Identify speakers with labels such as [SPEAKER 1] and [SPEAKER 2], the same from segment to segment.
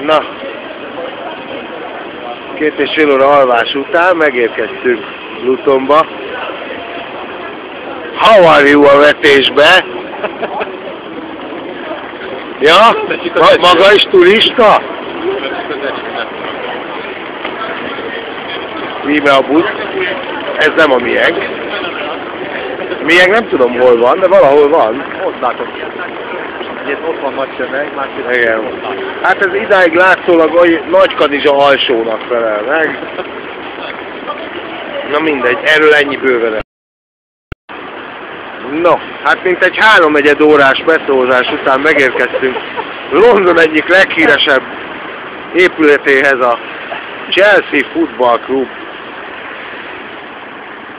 [SPEAKER 1] Na, 2,5 óra alvás után megérkeztünk Lutonba. How are you a vetésbe? Ja? Maga is turista? Íme a busz. Ez nem a miénk. Miénk nem tudom hol van, de valahol van.
[SPEAKER 2] Ott látom. Ott van nagy tömeg, másik.
[SPEAKER 1] Igen. Hát ez idáig látszólag Nagykanizsa alsónak felel meg. Na mindegy, erről ennyi bőven. No, hát mintegy 3,4 órás metrózás után megérkeztünk London egyik leghíresebb épületéhez, a Chelsea Football Club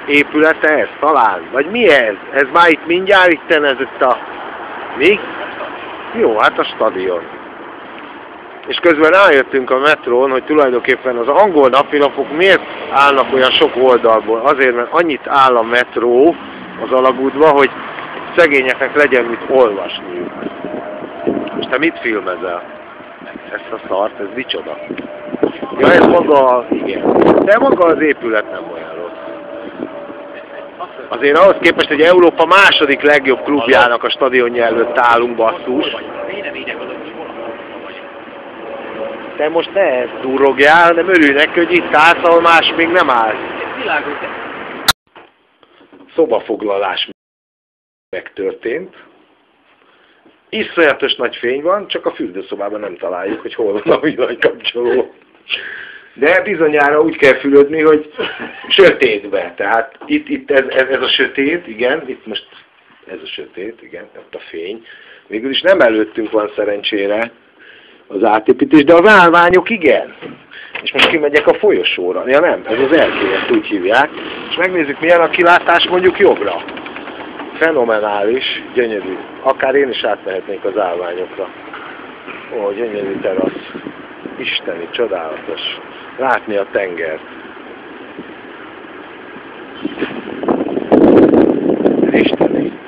[SPEAKER 1] épülete ez talán? Vagy mi ez? Ez már itt mindjárt itten ez itt a... Mi? Jó, hát a stadion. És közben rájöttünk a metrón, hogy tulajdonképpen az angol napilapok miért állnak olyan sok oldalból. Azért, mert annyit áll a metró az alagútba, hogy szegényeknek legyen mit olvasniuk. Most te mit filmezel? Ezt a szart, ez micsoda? Ja, ez maga, igen. De maga az épület nem olyan rossz. Azért ahhoz képest, hogy Európa második legjobb klubjának a stadionja előtt állunk, basszus. Te most ne durrogjál, hanem örülj neki, hogy itt állsz, ahol más még nem áll. Szobafoglalás megtörtént. Iszonyatos nagy fény van, csak a fürdőszobában nem találjuk, hogy hol van a villanykapcsoló. De bizonyára úgy kell fürödni, hogy sötétbe. Tehát itt ez a sötét, igen, itt most ez a sötét, igen, ott a fény. Végül is nem előttünk van szerencsére az átépítés, de az állványok igen. És most kimegyek a folyosóra. Ja nem, ez az erkély, ezt úgy hívják. És megnézzük, milyen a kilátás mondjuk jobbra. Fenomenális, gyönyörű. Akár én is átmehetnék az állványokra. Ó, gyönyörű terasz. Isteni, csodálatos. Látni a tengert. Isteni.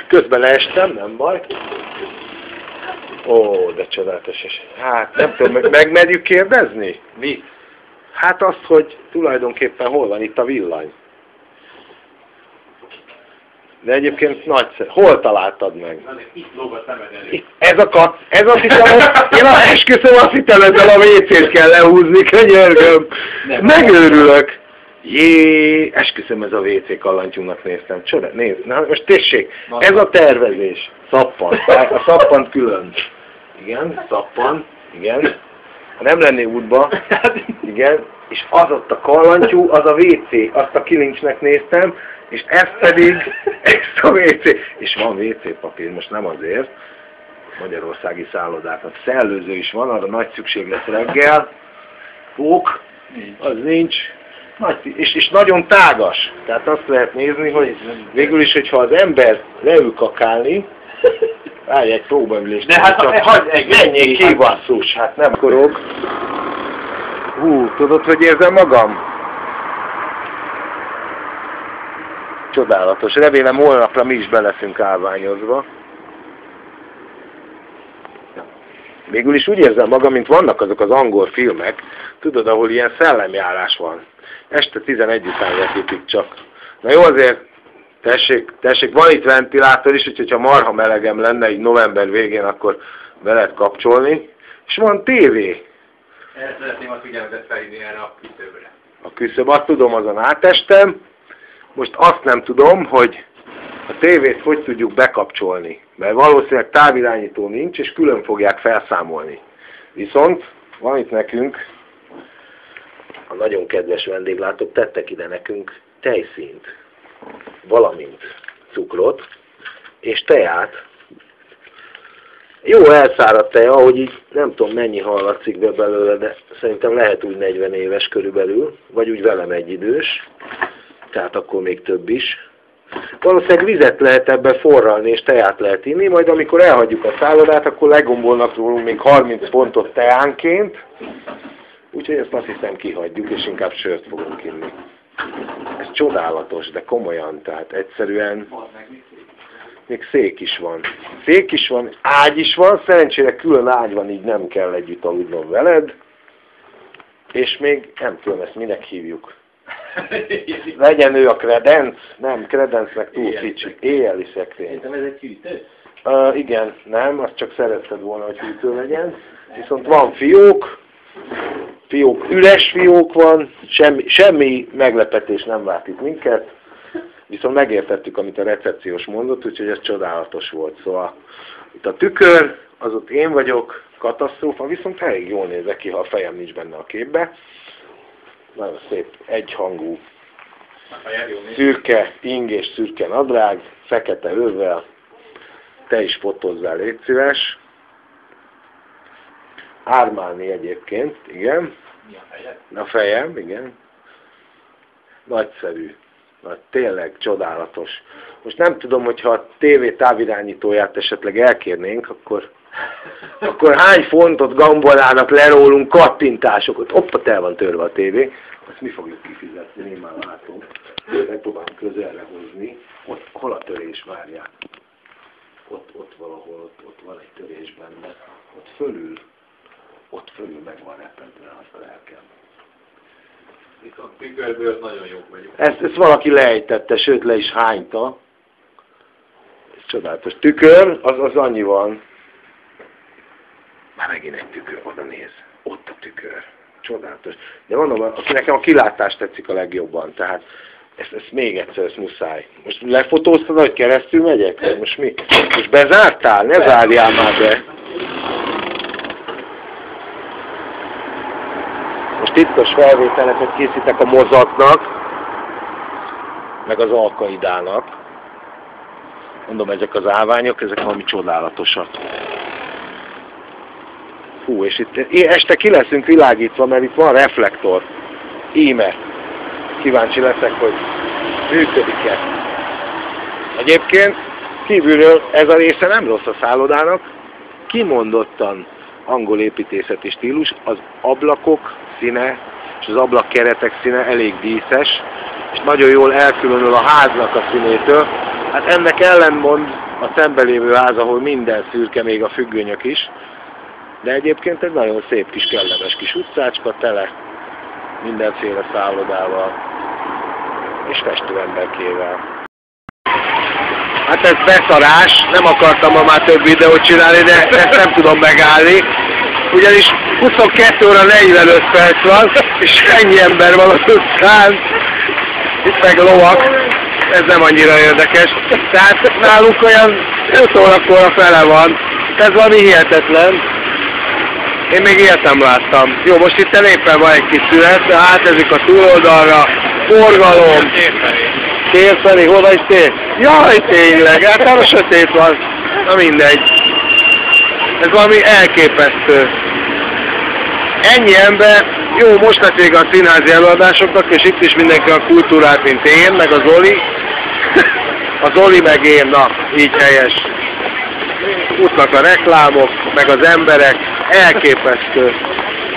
[SPEAKER 1] Közben leestem, nem baj. Ó, de csodálatos. Hát nem tudom, megmerjük kérdezni?
[SPEAKER 2] Mi?
[SPEAKER 1] Hát azt, hogy tulajdonképpen hol van itt a villany. De egyébként nagyszerű. Hol találtad meg?
[SPEAKER 2] Itt lóg a szemed elé.
[SPEAKER 1] Ez azt hiszem, én esküszöm, azt hittem, ezzel a WC-t kell lehúzni, könyörgöm. Megőrülök. Jé, esküszöm, ez a WC kallantyúnak néztem. Csoda, nézd, na most tessék, ez a tervezés. Szappan, a szappant külön. Igen, szappan, igen. Ha nem lenné útba, igen, és az ott a kallantyú, az a WC, azt a kilincsnek néztem, és ez pedig, ezt a WC, és van WC papír, most nem azért, magyarországi szállodáknak szellőző is van, arra nagy szükség lesz reggel, pók, az nincs, és nagyon tágas, tehát azt lehet nézni, hogy végül is, hogyha az ember leül kakálni, várj egy próbaülést,
[SPEAKER 2] de hát
[SPEAKER 1] menjél ki, basszus, hát nem korog. Tudod, hogy érzem magam? Csodálatos. Remélem holnapra mi is be leszünk állványozva. Végül is úgy érzem magam, mint vannak azok az angol filmek, tudod, ahol ilyen szellemjárás van. Este 11 után vetítik csak. Na jó, azért tessék, van itt ventilátor is, úgyhogy ha marha melegem lenne, így november végén, akkor be lehet kapcsolni. És van tévé.
[SPEAKER 2] Erre szeretném a figyelmet felhívni erre a küszöbre.
[SPEAKER 1] A küszöb, azt tudom, azon átestem. Most azt nem tudom, hogy a tévét hogy tudjuk bekapcsolni. Mert valószínűleg távirányító nincs, és külön fogják felszámolni. Viszont van itt nekünk, a nagyon kedves vendéglátók tettek ide nekünk tejszínt, valamint cukrot, és teját. Jó elszáradt tej, ahogy így nem tudom mennyi hallatszik be belőle, de szerintem lehet úgy 40 éves körülbelül, vagy úgy velem egyidős, tehát akkor még több is. Valószínűleg vizet lehet ebbe forralni, és teját lehet inni, majd amikor elhagyjuk a szállodát, akkor legombolnak rólunk még 30 pontot teánként, úgyhogy ezt azt hiszem kihagyjuk, és inkább sört fogunk inni. Ez csodálatos, de komolyan, tehát egyszerűen még szék is van. Szék is van, ágy is van, szerencsére külön ágy van, így nem kell együtt aludnom veled. És még nem tudom, ezt minek hívjuk. Legyen ő a kredenc? Nem, kredencnek túl kicsi. Éjjeli szekrény.
[SPEAKER 2] Szerintem ez egy hűtő?
[SPEAKER 1] Igen, nem, azt csak szeretted volna, hogy hűtő legyen. Viszont van fiók, üres fiók van, semmi meglepetés nem várt itt minket. Viszont megértettük, amit a recepciós mondott, úgyhogy ez csodálatos volt. Szóval itt a tükör, az ott én vagyok, katasztrófa, viszont elég jól nézek ki, ha a fejem nincs benne a képbe. Nagyon szép, egyhangú, szürke ing és szürke nadrág, fekete őrrel. Te is fotózzál, légy szíves. Armani egyébként, igen.
[SPEAKER 2] Mi a fejed?
[SPEAKER 1] A fejem, igen. Nagyszerű. Tényleg csodálatos. Most nem tudom, hogyha a tévé távirányítóját esetleg elkérnénk, akkor hány fontot gambolnának le rólunk kattintásokat. Oppa, el van törve a tévé. Azt mi fogjuk kifizetni, én már látom. Megpróbálom közelre hozni. Ott, hol a törés, várjál. Ott valahol, ott van egy törés benne. Ott fölül meg van repedve a lelkem.
[SPEAKER 2] A tükörből nagyon jók vagyunk.
[SPEAKER 1] Ezt valaki lejtette, sőt le is hányta. Ez csodálatos. Tükör, az annyi van. Már megint egy tükör, oda néz. Ott a tükör. Csodálatos. De mondom, nekem a kilátás tetszik a legjobban, tehát ezt még egyszer, ezt muszáj. Most lefotóztad, hogy keresztül megyek? Most mi? Most bezártál? Ne zárjál már be! Most titkos felvételeket készítek a mozaknak, meg az alkaidának. Mondom, ezek az állványok, ezek valami csodálatosak. Hú, és itt este ki leszünk világítva, mert itt van reflektor. Íme. Kíváncsi leszek, hogy működik-e. Egyébként kívülről ez a része nem rossz a szállodának. Kimondottan angol építészeti stílus, az ablakok színe és az ablakkeretek színe elég díszes, és nagyon jól elkülönül a háznak a színétől. Hát ennek ellenmond a szemben lévő ház, ahol minden szürke, még a függönyök is. De egyébként egy nagyon szép kis kellemes kis utcácska, tele mindenféle szállodával és festőemberkével. Hát ez beszarás, nem akartam ma már több videót csinálni, de ezt nem tudom megállni. Ugyanis 22 óra 45 perc van, és ennyi ember van az utcán. Itt meg lovak, ez nem annyira érdekes. Tehát nálunk olyan 5 órakor a fele van. Ez valami hihetetlen. Én még ilyet nem láttam. Jó, most itt éppen van egy kis szünet, átezik a túloldalra, forgalom. Térfelé, hol vagy tér? Jaj, tényleg, hát a sötét van. Na mindegy. Ez valami elképesztő. Ennyi ember, jó, most lesz vége a színházi előadásoknak, és itt is mindenki a kultúrát, mint én, meg a Zoli. A Zoli meg én, na, így helyes. Futnak a reklámok, meg az emberek, elképesztő.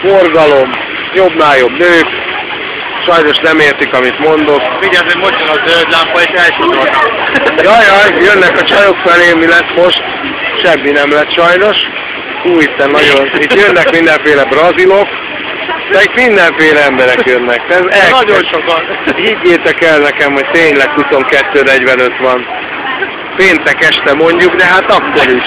[SPEAKER 1] Forgalom, jobbnál jobb nők, sajnos nem értik, amit mondok.
[SPEAKER 2] Vigyázz, hogy most jön a zöld lámpa, és elsodornak.
[SPEAKER 1] Jajjaj, jönnek a csajok felé, mi lesz most? Semmi nem lett sajnos. Úristen, nagyon. Itt jönnek mindenféle brazilok, de itt mindenféle emberek jönnek. Ez
[SPEAKER 2] nagyon sokan.
[SPEAKER 1] Higgyétek el nekem, hogy tényleg 22:45 van. Péntek este mondjuk, de hát akkor is.